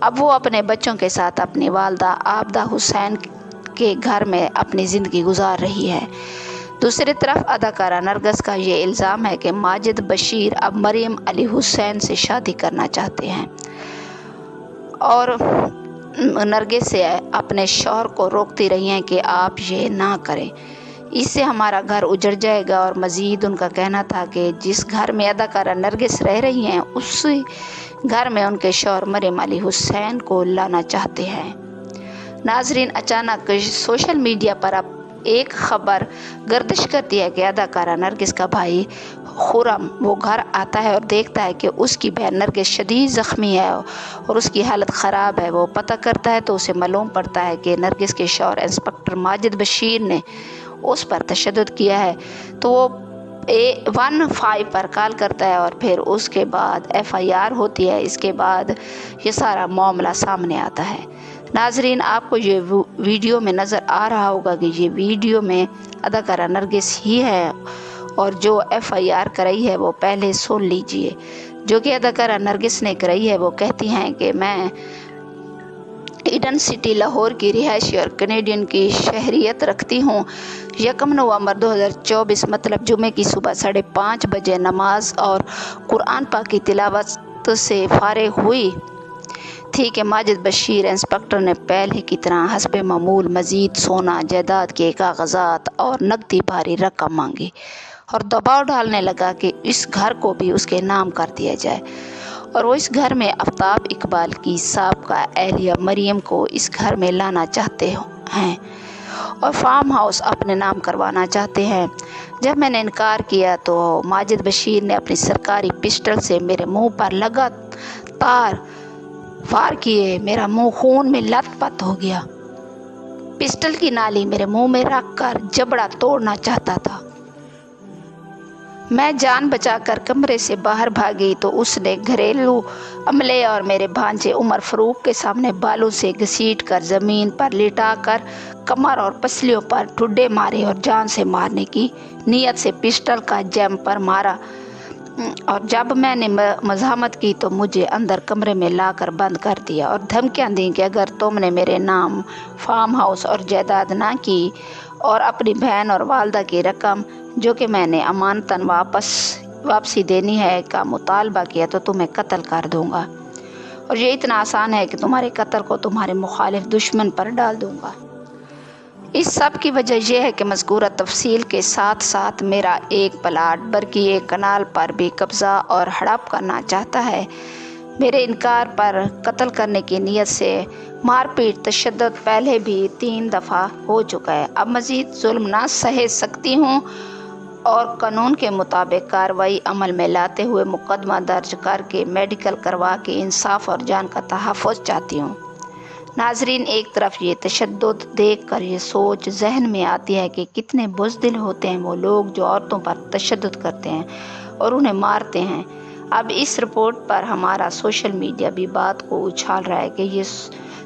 اب وہ اپنے بچوں کے ساتھ اپنی والدہ عابدہ حسین کے گھر میں اپنی زندگی گزار رہی ہے۔ دوسری طرف اداکارہ نرگس کا یہ الزام ہے کہ ماجد بشیر اب مریم علی حسین سے شادی کرنا چاہتے ہیں اور نرگس سے اپنے شوہر کو روکتی رہی ہیں کہ آپ یہ نہ کریں، اس سے ہمارا گھر اجڑ جائے گا۔ اور مزید ان کا کہنا تھا کہ جس گھر میں اداکارہ نرگس رہ رہی ہیں اسی گھر میں ان کے شوہر مریم علی حسین کو لانا چاہتے ہیں۔ ناظرین، اچانک سوشل میڈیا پر اب ایک خبر گردش کرتی ہے کہ اداکارہ نرگس کا بھائی خرم وہ گھر آتا ہے اور دیکھتا ہے کہ اس کی بہن نرگس شدید زخمی ہے اور اس کی حالت خراب ہے۔ وہ پتہ کرتا ہے تو اسے معلوم پڑتا ہے کہ نرگس کے شوہر انسپکٹر ماجد بشیر نے اس پر تشدد کیا ہے، تو وہ 15 پر کال کرتا ہے اور پھر اس کے بعد FIR ہوتی ہے۔ اس کے بعد یہ سارا معاملہ سامنے آتا ہے۔ ناظرین، آپ کو یہ ویڈیو میں نظر آ رہا ہوگا کہ یہ ویڈیو میں اداکارہ نرگس ہی ہے اور جو FIR کرائی ہے وہ پہلے سن لیجئے۔ جو کہ اداکارہ نرگس نے کرائی ہے، وہ کہتی ہیں کہ میں ایڈن سٹی لاہور کی رہائشی اور کینیڈین کی شہریت رکھتی ہوں۔ 1 نومبر 2024 مطلب جمعے کی صبح 5:30 بجے نماز اور قرآن پاک کی تلاوت سے فارغ ہوئی تھی کہ ماجد بشیر انسپکٹر نے پہلے کی طرح حسب معمول مزید سونا، جائیداد کے کاغذات اور نقدی بھاری رقم مانگی اور دباؤ ڈالنے لگا کہ اس گھر کو بھی اس کے نام کر دیا جائے اور وہ اس گھر میں آفتاب اقبال کی سابقہ اہلیہ مریم کو اس گھر میں لانا چاہتے ہیں اور فارم ہاؤس اپنے نام کروانا چاہتے ہیں۔ جب میں نے انکار کیا تو ماجد بشیر نے اپنی سرکاری پسٹل سے میرے منہ پر لگاتار وار کیے۔ میرا منہ خون میں لت پت ہو گیا۔ پسٹل کی نالی میرے منہ میں رکھ کر جبڑا توڑنا چاہتا تھا۔ میں جان بچا کر کمرے سے باہر بھاگی تو اس نے گھریلو عملے اور میرے بھانجے عمر فاروق کے سامنے بالوں سے گھسیٹ کر زمین پر لٹا کر کمر اور پسلیوں پر ٹھڈے مارے اور جان سے مارنے کی نیت سے پسٹل کا جیمپر مارا، اور جب میں نے مزاحمت کی تو مجھے اندر کمرے میں لا کر بند کر دیا اور دھمکیاں دیں کہ اگر تم نے میرے نام فارم ہاؤس اور جائیداد نہ کی اور اپنی بہن اور والدہ کی رقم جو کہ میں نے امانتاً واپسی دینی ہے کا مطالبہ کیا تو تمہیں قتل کر دوں گا، اور یہ اتنا آسان ہے کہ تمہارے قتل کو تمہارے مخالف دشمن پر ڈال دوں گا۔ اس سب کی وجہ یہ ہے کہ مذکورہ تفصیل کے ساتھ ساتھ میرا ایک پلاٹ برکی ایک کنال پر بھی قبضہ اور ہڑپ کرنا چاہتا ہے۔ میرے انکار پر قتل کرنے کی نیت سے مار پیٹ تشدد پہلے بھی 3 دفعہ ہو چکا ہے۔ اب مزید ظلم نہ سہہ سکتی ہوں اور قانون کے مطابق کارروائی عمل میں لاتے ہوئے مقدمہ درج کر کے میڈیکل کروا کے انصاف اور جان کا تحفظ چاہتی ہوں۔ ناظرین، ایک طرف یہ تشدد دیکھ کر یہ سوچ ذہن میں آتی ہے کہ کتنے بزدل ہوتے ہیں وہ لوگ جو عورتوں پر تشدد کرتے ہیں اور انہیں مارتے ہیں۔ اب اس رپورٹ پر ہمارا سوشل میڈیا بھی بات کو اچھال رہا ہے کہ یہ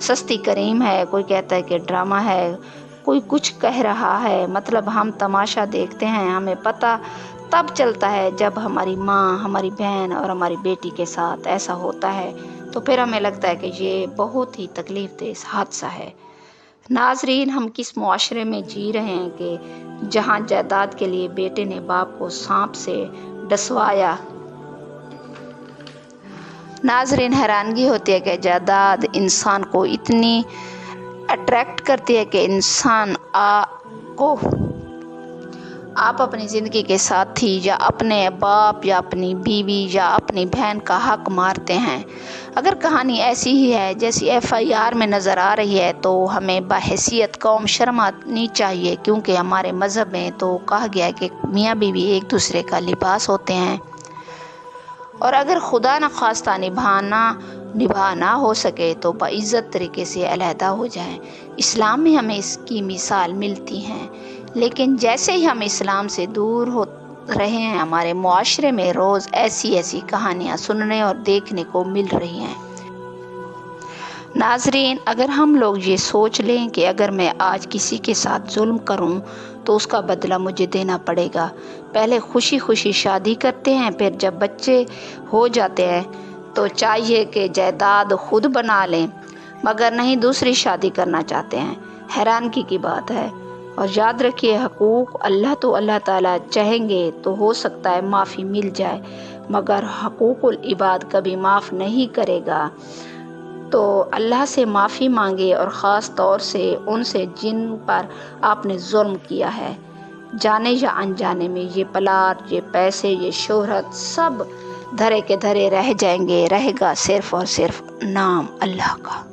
سستی کریم ہے، کوئی کہتا ہے کہ ڈرامہ ہے، کوئی کچھ کہہ رہا ہے۔ مطلب ہم تماشا دیکھتے ہیں، ہمیں پتہ تب چلتا ہے جب ہماری ماں، ہماری بہن اور ہماری بیٹی کے ساتھ ایسا ہوتا ہے تو پھر ہمیں لگتا ہے کہ یہ بہت ہی تکلیف دہ حادثہ ہے۔ ناظرین، ہم کس معاشرے میں جی رہے ہیں کہ جہاں جائیداد کے لیے بیٹے نے باپ کو سانپ سے ڈسوایا۔ ناظرین، حیرانگی ہوتی ہے کہ جائیداد انسان کو اتنی اٹریکٹ کرتی ہے کہ انسان کو آپ اپنی زندگی کے ساتھی یا اپنے باپ یا اپنی بیوی یا اپنی بہن کا حق مارتے ہیں۔ اگر کہانی ایسی ہی ہے جیسی FIR میں نظر آ رہی ہے تو ہمیں بحیثیت قوم شرم آنی چاہیے، کیونکہ ہمارے مذہب میں تو کہا گیا ہے کہ میاں بیوی ایک دوسرے کا لباس ہوتے ہیں، اور اگر خدا نخواستہ نبھا نہ ہو سکے تو باعزت طریقے سے علیحدہ ہو جائیں۔ اسلام میں ہمیں اس کی مثال ملتی ہیں، لیکن جیسے ہی ہم اسلام سے دور ہو رہے ہیں ہمارے معاشرے میں روز ایسی کہانیاں سننے اور دیکھنے کو مل رہی ہیں۔ ناظرین، اگر ہم لوگ یہ سوچ لیں کہ اگر میں آج کسی کے ساتھ ظلم کروں تو اس کا بدلہ مجھے دینا پڑے گا، پہلے خوشی خوشی شادی کرتے ہیں، پھر جب بچے ہو جاتے ہیں تو چاہیے کہ جائیداد خود بنا لیں، مگر نہیں دوسری شادی کرنا چاہتے ہیں۔ حیرانگی کی بات ہے۔ اور یاد رکھیے، حقوق اللہ تعالیٰ چاہیں گے تو ہو سکتا ہے معافی مل جائے، مگر حقوق العباد کبھی معاف نہیں کرے گا۔ تو اللہ سے معافی مانگے، اور خاص طور سے ان سے جن پر آپ نے ظلم کیا ہے، جانے یا انجانے میں۔ یہ پلاٹ، یہ پیسے، یہ شہرت، سب دھرے کے دھرے رہ جائیں گے، رہے گا صرف اور صرف نام اللہ کا۔